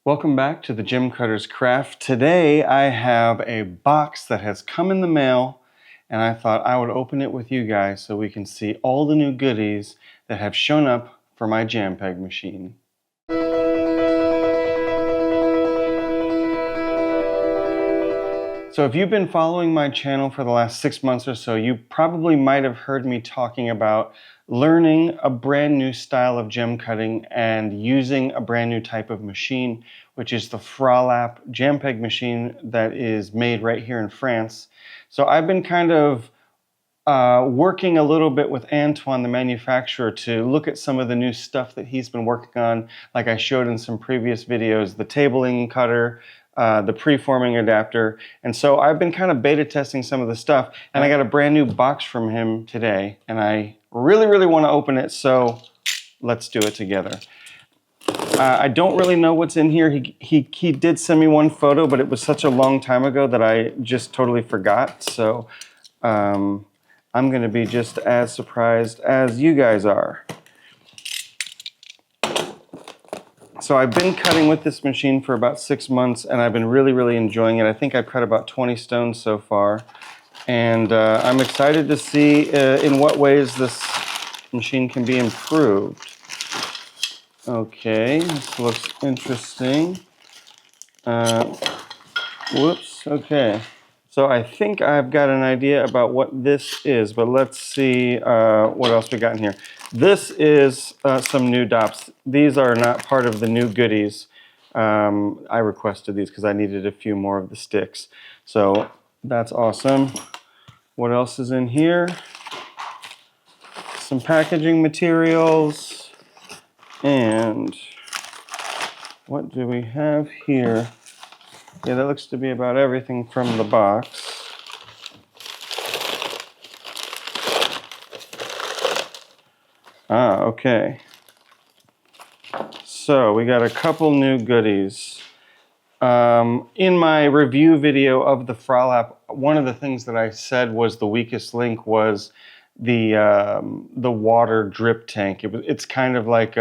Welcome back to the Gem Cutter's Craft. Today I have a box that has come in the mail and I thought I would open it with you guys so we can see all the new goodies that have shown up for my Jambpeg machine. So if you've been following my channel for the last 6 months or so, you probably might have heard me talking about learning a brand new style of gem cutting and using a brand new type of machine, which is the FRALAP Jambpeg machine that is made right here in France. So I've been kind of working a little bit with Antoine, the manufacturer, to look at some of the new stuff that he's been working on, like I showed in some previous videos, the tabling cutter, the preforming adapter. And so I've been kind of beta testing some of the stuff, and I got a brand new box from him today, and I really want to open it, so let's do it together. I don't really know what's in here. He did send me one photo, but it was such a long time ago that I just totally forgot. So I'm going to be just as surprised as you guys are. So I've been cutting with this machine for about 6 months, and I've been really enjoying it. I think I've cut about 20 stones so far, and I'm excited to see in what ways this machine can be improved. Okay, this looks interesting. Whoops, okay. So I think I've got an idea about what this is, but let's see what else we got in here. This is some new dops. These are not part of the new goodies. I requested these because I needed a few more of the sticks. So that's awesome. What else is in here? Some packaging materials. And what do we have here? Yeah, that looks to be about everything from the box. Ah, okay. So we got a couple new goodies. In my review video of the FRALAP, one of the things that I said was the weakest link was the water drip tank. It's kind of like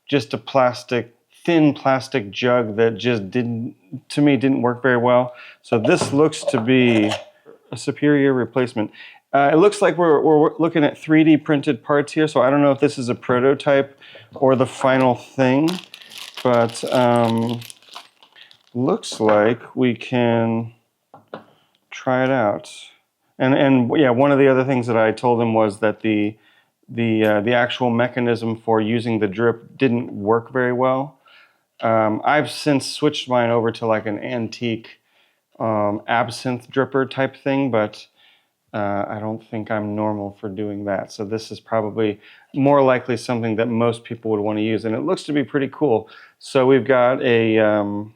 just a thin plastic jug that just didn't work very well. So this looks to be a superior replacement. It looks like we're looking at 3D printed parts here, so I don't know if this is a prototype or the final thing, but looks like we can try it out. And yeah, one of the other things that I told him was that the actual mechanism for using the drip didn't work very well. I've since switched mine over to like an antique absinthe dripper type thing, but I don't think I'm normal for doing that. So this is probably more likely something that most people would want to use, and it looks to be pretty cool. So we've got a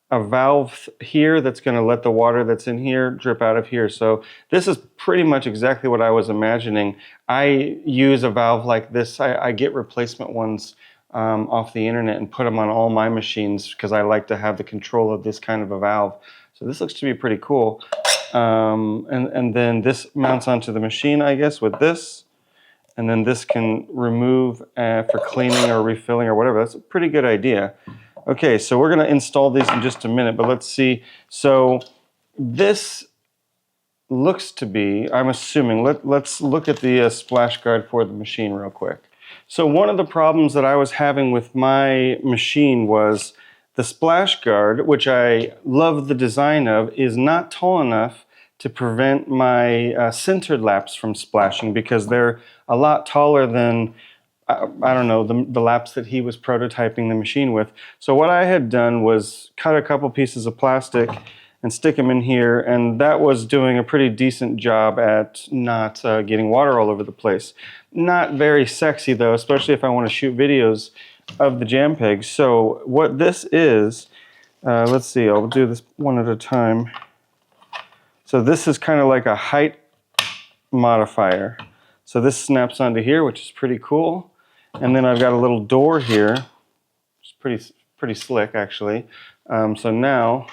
valve here that's going to let the water that's in here drip out of here. So this is pretty much exactly what I was imagining. I use a valve like this. I get replacement ones off the internet and put them on all my machines because I like to have the control of this kind of a valve. So this looks to be pretty cool. And then this mounts onto the machine, I guess, with this. And then this can remove for cleaning or refilling or whatever. That's a pretty good idea. Okay, so we're going to install these in just a minute, but let's see. So this looks to be, I'm assuming, let's look at the splash guard for the machine real quick. So one of the problems that I was having with my machine was the splash guard, which I love the design of, is not tall enough to prevent my sintered laps from splashing because they're a lot taller than, I don't know, the laps that he was prototyping the machine with. So what I had done was cut a couple pieces of plastic and stick them in here, and that was doing a pretty decent job at not getting water all over the place. Not very sexy though, especially if I want to shoot videos of the Jambpeg. So what this is, let's see, I'll do this one at a time. So this is kind of like a height modifier. So this snaps onto here, which is pretty cool. And then I've got a little door here, which is pretty slick actually. So now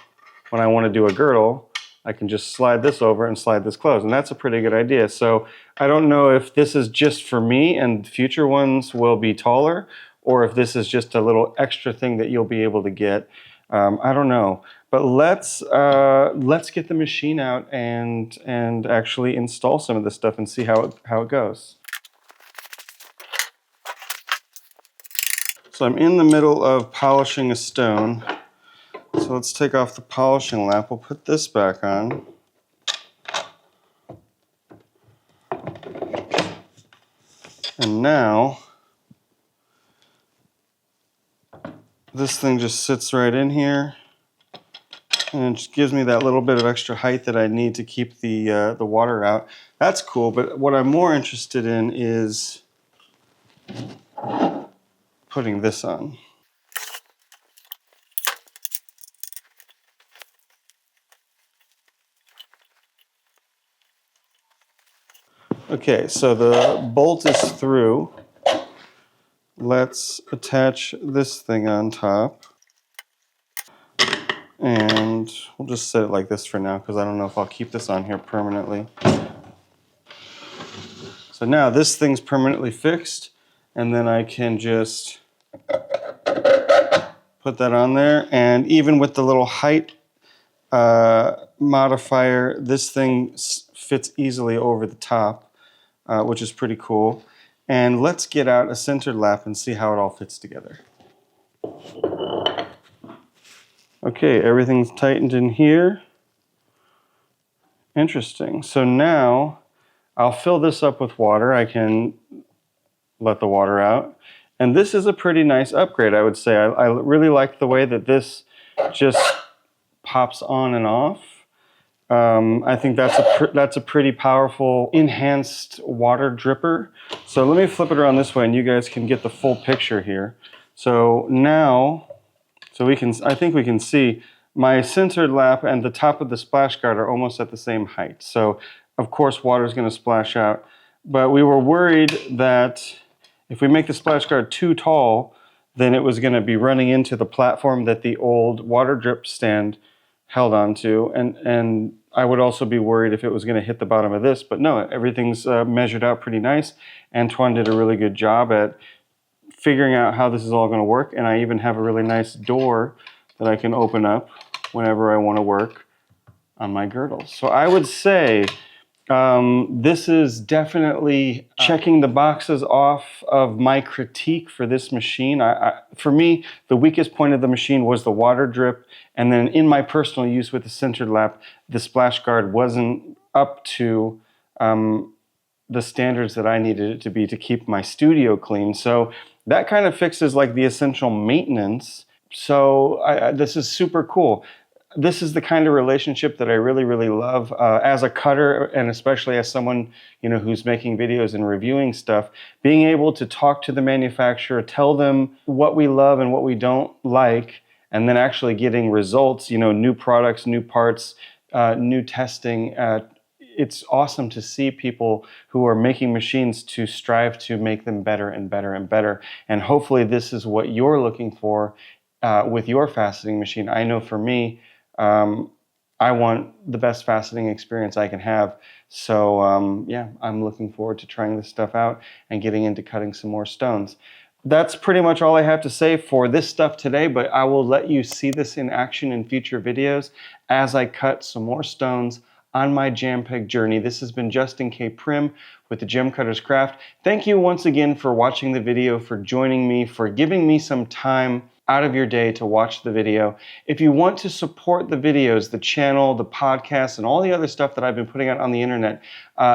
when I want to do a girdle, I can just slide this over and slide this closed, and that's a pretty good idea. So I don't know if this is just for me and future ones will be taller, or if this is just a little extra thing that you'll be able to get. I don't know, but let's get the machine out and actually install some of this stuff and see how it goes. So I'm in the middle of polishing a stone. So let's take off the polishing lap. We'll put this back on. And now this thing just sits right in here, and it just gives me that little bit of extra height that I need to keep the water out. That's cool, but what I'm more interested in is putting this on. Okay, so the bolt is through. Let's attach this thing on top. And we'll just set it like this for now because I don't know if I'll keep this on here permanently. So now this thing's permanently fixed, and then I can just put that on there. And even with the little height modifier, this thing fits easily over the top, which is pretty cool. And let's get out a centered lap and see how it all fits together. Okay, everything's tightened in here. Interesting. So now I'll fill this up with water. I can let the water out. And this is a pretty nice upgrade, I would say. I really like the way that this just pops on and off. I think that's a pretty powerful enhanced water dripper. So let me flip it around this way and you guys can get the full picture here. So now, I think we can see my centered lap and the top of the splash guard are almost at the same height. So of course water is going to splash out. But we were worried that if we make the splash guard too tall, then it was going to be running into the platform that the old water drip stand held onto. And I would also be worried if it was going to hit the bottom of this. But no, everything's measured out pretty nice. Antoine did a really good job at figuring out how this is all going to work, and I even have a really nice door that I can open up whenever I want to work on my girdles. So I would say this is definitely checking the boxes off of my critique for this machine. For me, the weakest point of the machine was the water drip, and then in my personal use with the centered lap, the splash guard wasn't up to the standards that I needed it to be to keep my studio clean. So that kind of fixes like the essential maintenance. So this is super cool. This is the kind of relationship that I really, really love as a cutter, and especially as someone, you know, who's making videos and reviewing stuff. Being able to talk to the manufacturer, tell them what we love and what we don't like, and then actually getting results, you know, new products, new parts, new testing. It's awesome to see people who are making machines to strive to make them better and better and better. And hopefully this is what you're looking for with your faceting machine. I know for me, I want the best faceting experience I can have. So yeah, I'm looking forward to trying this stuff out and getting into cutting some more stones. That's pretty much all I have to say for this stuff today, but I will let you see this in action in future videos as I cut some more stones on my Jambpeg journey. This has been Justin K. Prim with the Gem Cutter's Craft. Thank you once again for watching the video, for joining me, for giving me some time out of your day to watch the video. If you want to support the videos, the channel, the podcast, and all the other stuff that I've been putting out on the internet,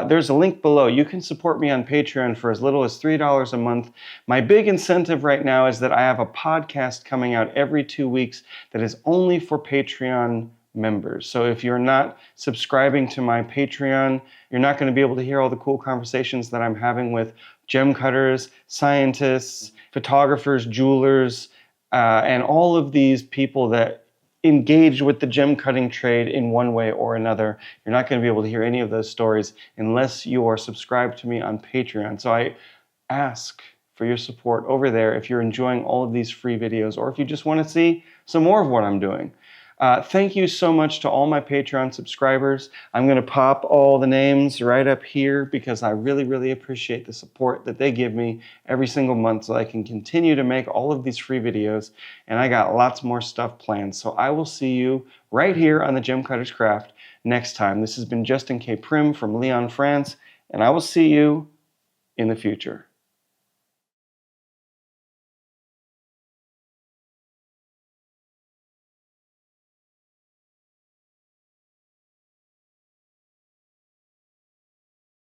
there's a link below. You can support me on Patreon for as little as $3 a month. My big incentive right now is that I have a podcast coming out every 2 weeks that is only for Patreon members. So if you're not subscribing to my Patreon, you're not going to be able to hear all the cool conversations that I'm having with gem cutters, scientists, photographers, jewelers, and all of these people that engage with the gem cutting trade in one way or another. You're not going to be able to hear any of those stories unless you are subscribed to me on Patreon. So I ask for your support over there if you're enjoying all of these free videos, or if you just want to see some more of what I'm doing. Thank you so much to all my Patreon subscribers. I'm going to pop all the names right up here because I really, really appreciate the support that they give me every single month so I can continue to make all of these free videos. And I got lots more stuff planned. So I will see you right here on the Gem Cutter's Craft next time. This has been Justin K. Prim from Lyon, France, and I will see you in the future.